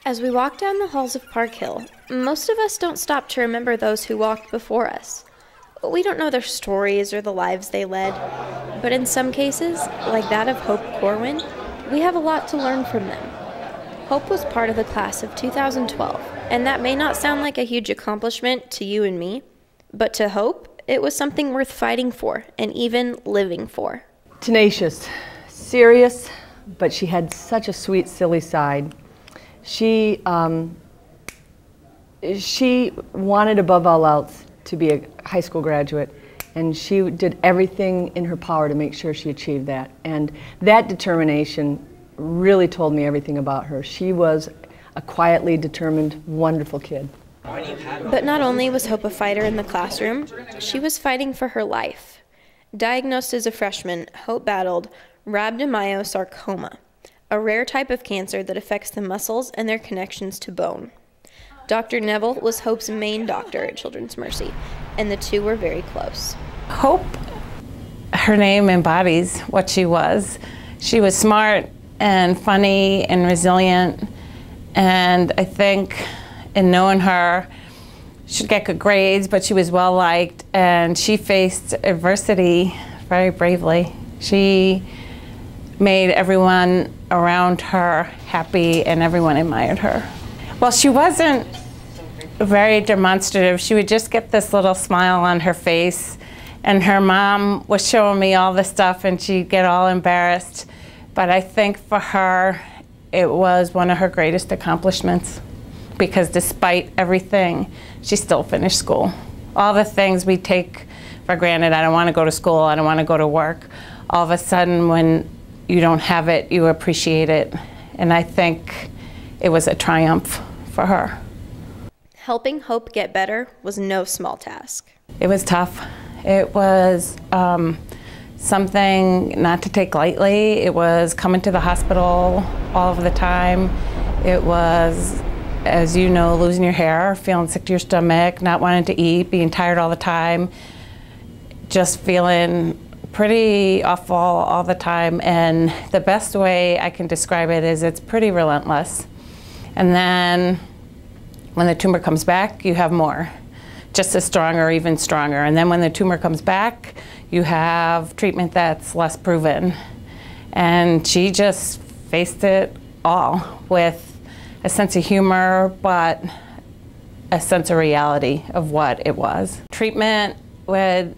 As we walk down the halls of Park Hill, most of us don't stop to remember those who walked before us. We don't know their stories or the lives they led, but in some cases, like that of Hope Corwin, we have a lot to learn from them. Hope was part of the class of 2012, and that may not sound like a huge accomplishment to you and me, but to Hope, it was something worth fighting for and even living for. Tenacious, serious, but she had such a sweet, silly side. She wanted above all else to be a high school graduate, and she did everything in her power to make sure she achieved that. And that determination really told me everything about her. She was a quietly determined, wonderful kid. But not only was Hope a fighter in the classroom, she was fighting for her life. Diagnosed as a freshman, Hope battled rhabdomyosarcoma, a rare type of cancer that affects the muscles and their connections to bone. Dr. Neville was Hope's main doctor at Children's Mercy, and the two were very close. Hope, her name embodies what she was. She was smart and funny and resilient, and I think in knowing her, she'd get good grades, but she was well liked, and she faced adversity very bravely. She made everyone around her happy, and everyone admired her. Well, she wasn't very demonstrative. She would just get this little smile on her face, and her mom was showing me all this stuff, and she'd get all embarrassed. But I think for her, it was one of her greatest accomplishments, because despite everything, she still finished school. All the things we take for granted, I don't want to go to school, I don't want to go to work, all of a sudden when you don't have it, you appreciate it. And I think it was a triumph for her. Helping Hope get better was no small task. It was tough. It was something not to take lightly. It was coming to the hospital all of the time. It was, as you know, losing your hair, feeling sick to your stomach, not wanting to eat, being tired all the time, just feeling pretty awful all the time. And the best way I can describe it is it's pretty relentless. And then when the tumor comes back, you have more, just as strong or even stronger. And then when the tumor comes back, you have treatment that's less proven. And she just faced it all with a sense of humor, but a sense of reality of what it was. Treatment would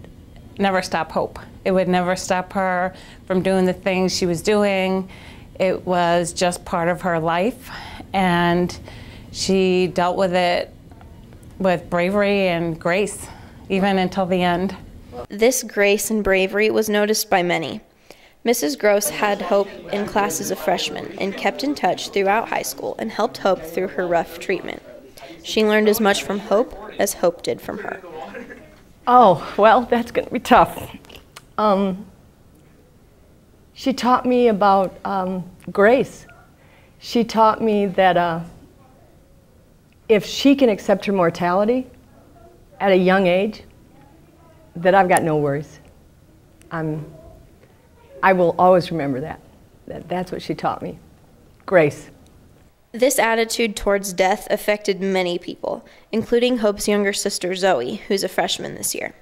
never stop Hope. It would never stop her from doing the things she was doing. It was just part of her life, and she dealt with it with bravery and grace, even until the end. This grace and bravery was noticed by many. Mrs. Gross had Hope in class as a freshman and kept in touch throughout high school and helped Hope through her rough treatment. She learned as much from Hope as Hope did from her. Oh, well, that's going to be tough. She taught me about grace. She taught me that if she can accept her mortality at a young age, that I've got no worries. I will always remember that. That's what she taught me. Grace. This attitude towards death affected many people, including Hope's younger sister Zoe, who's a freshman this year.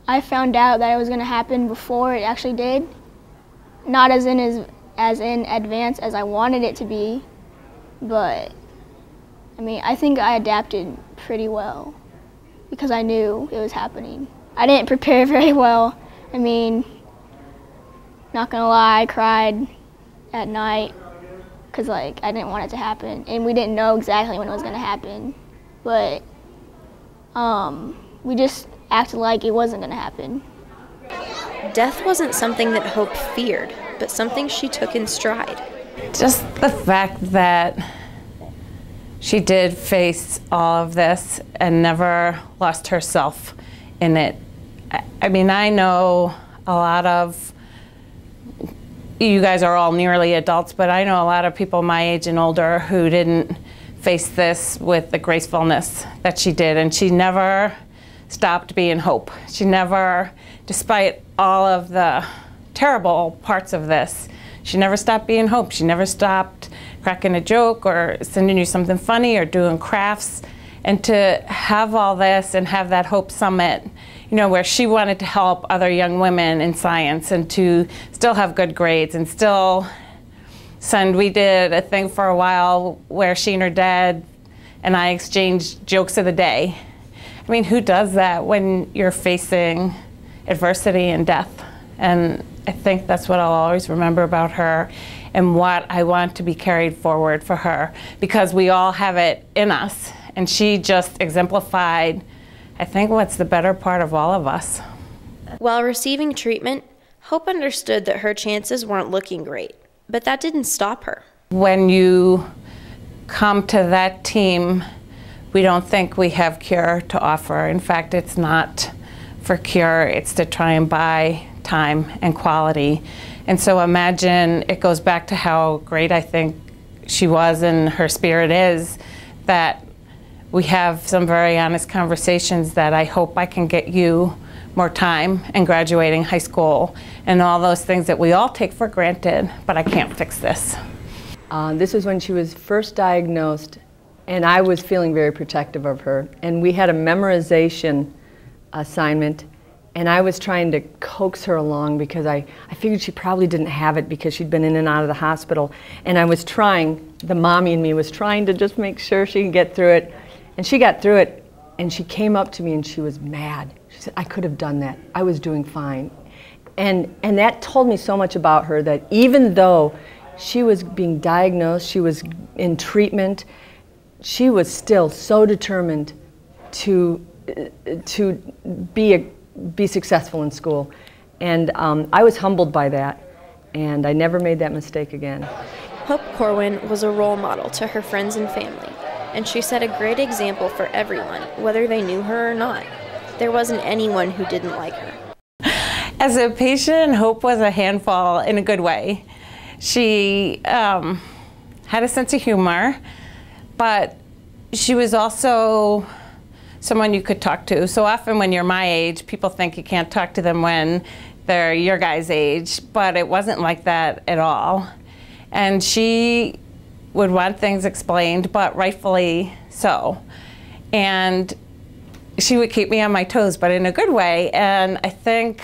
I found out that it was going to happen before it actually did. Not as in advance as I wanted it to be, but I mean, I think I adapted pretty well because I knew it was happening. I didn't prepare very well. I mean, not gonna lie, I cried at night because I didn't want it to happen, and we didn't know exactly when it was gonna happen, but we just acted like it wasn't gonna happen. Death wasn't something that Hope feared, but something she took in stride. Just the fact that she did face all of this and never lost herself in it. I mean, I know a lot of, you guys are all nearly adults, but I know a lot of people my age and older who didn't face this with the gracefulness that she did, and she never stopped being Hope. She never, despite all of the terrible parts of this, she never stopped being Hope. She never stopped cracking a joke or sending you something funny or doing crafts. And to have all this and have that Hope Summit, you know, where she wanted to help other young women in science and to still have good grades and still send, we did a thing for a while where she and her dad and I exchanged jokes of the day. I mean, who does that when you're facing adversity and death? And I think that's what I'll always remember about her and what I want to be carried forward for her, because we all have it in us. And she just exemplified, I think, what's the better part of all of us. While receiving treatment, Hope understood that her chances weren't looking great, but that didn't stop her. When you come to that team, we don't think we have cure to offer. In fact, it's not for cure, it's to try and buy time and quality. And so imagine, it goes back to how great I think she was and her spirit is, that we have some very honest conversations that I hope I can get you more time and graduating high school and all those things that we all take for granted, but I can't fix this. This is when she was first diagnosed, and I was feeling very protective of her. And we had a memorization assignment, and I was trying to coax her along because I figured she probably didn't have it because she'd been in and out of the hospital. And I was trying, the mommy in me was trying to just make sure she could get through it. And she got through it, and she came up to me and she was mad. She said, I could have done that. I was doing fine. And that told me so much about her, that even though she was being diagnosed, she was in treatment, she was still so determined to be successful in school. And I was humbled by that, and I never made that mistake again. Hope Corwin was a role model to her friends and family, and she set a great example for everyone, whether they knew her or not. There wasn't anyone who didn't like her. As a patient, Hope was a handful in a good way. She had a sense of humor, but she was also someone you could talk to. So often when you're my age, people think you can't talk to them when they're your guys' age, but it wasn't like that at all. And she would want things explained, but rightfully so. And she would keep me on my toes, but in a good way. And I think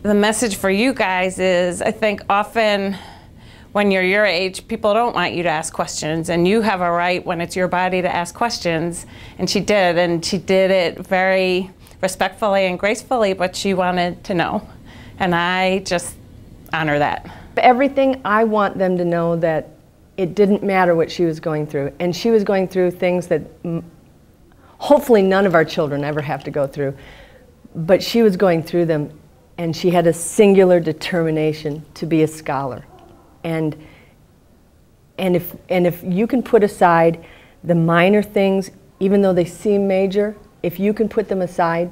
the message for you guys is, I think often when you're your age, people don't want you to ask questions, and you have a right when it's your body to ask questions. And she did it very respectfully and gracefully, but she wanted to know. And I just honor that. Everything, I want them to know that it didn't matter what she was going through. And she was going through things that hopefully none of our children ever have to go through. But she was going through them, and she had a singular determination to be a scholar. And if you can put aside the minor things, even though they seem major, if you can put them aside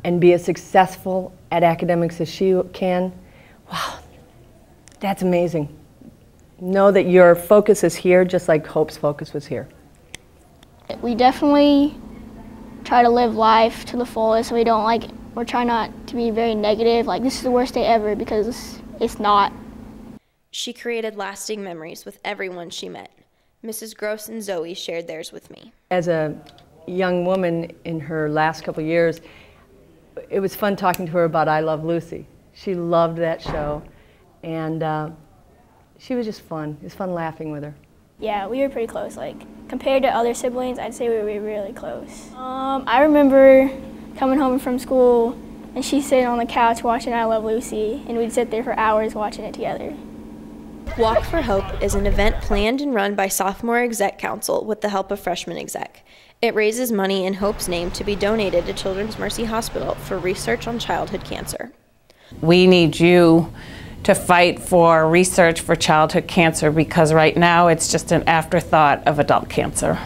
and be as successful at academics as she can, wow, that's amazing. Know that your focus is here just like Hope's focus was here. We definitely try to live life to the fullest. We're trying not to be very negative, like this is the worst day ever, because it's not. She created lasting memories with everyone she met. Mrs. Gross and Zoe shared theirs with me. As a young woman in her last couple of years, it was fun talking to her about I Love Lucy. She loved that show, and she was just fun. It was fun laughing with her. Yeah, we were pretty close. Like, compared to other siblings, I'd say we were really close. I remember coming home from school, and she's sitting on the couch watching I Love Lucy, and we'd sit there for hours watching it together. Walk for Hope is an event planned and run by Sophomore Exec Council with the help of Freshman Exec. It raises money in Hope's name to be donated to Children's Mercy Hospital for research on childhood cancer. We need you to fight for research for childhood cancer, because right now it's just an afterthought of adult cancer.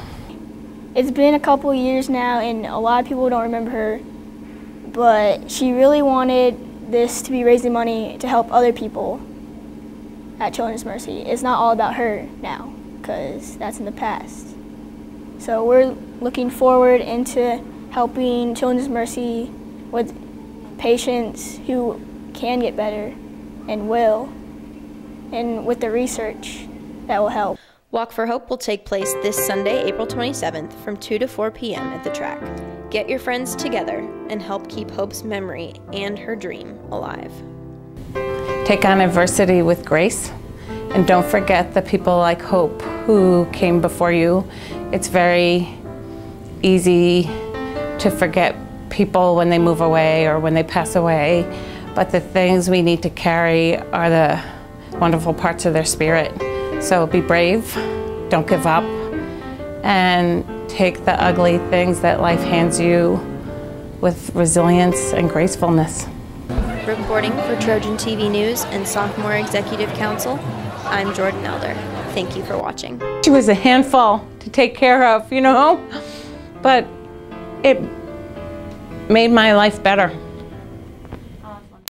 It's been a couple years now, and a lot of people don't remember her, but she really wanted this to be raising money to help other people at Children's Mercy. It's not all about her now, because that's in the past. So we're looking forward into helping Children's Mercy with patients who can get better and will, and with the research that will help. Walk for Hope will take place this Sunday, April 27th from 2 to 4 p.m. at the track. Get your friends together and help keep Hope's memory and her dream alive. Take on adversity with grace, and don't forget the people like Hope who came before you. It's very easy to forget people when they move away or when they pass away, but the things we need to carry are the wonderful parts of their spirit. So be brave, don't give up, and take the ugly things that life hands you with resilience and gracefulness. Reporting for Trojan TV News and Sophomore Executive Council, I'm Jordan Elder. Thank you for watching. She was a handful to take care of, you know, but it made my life better.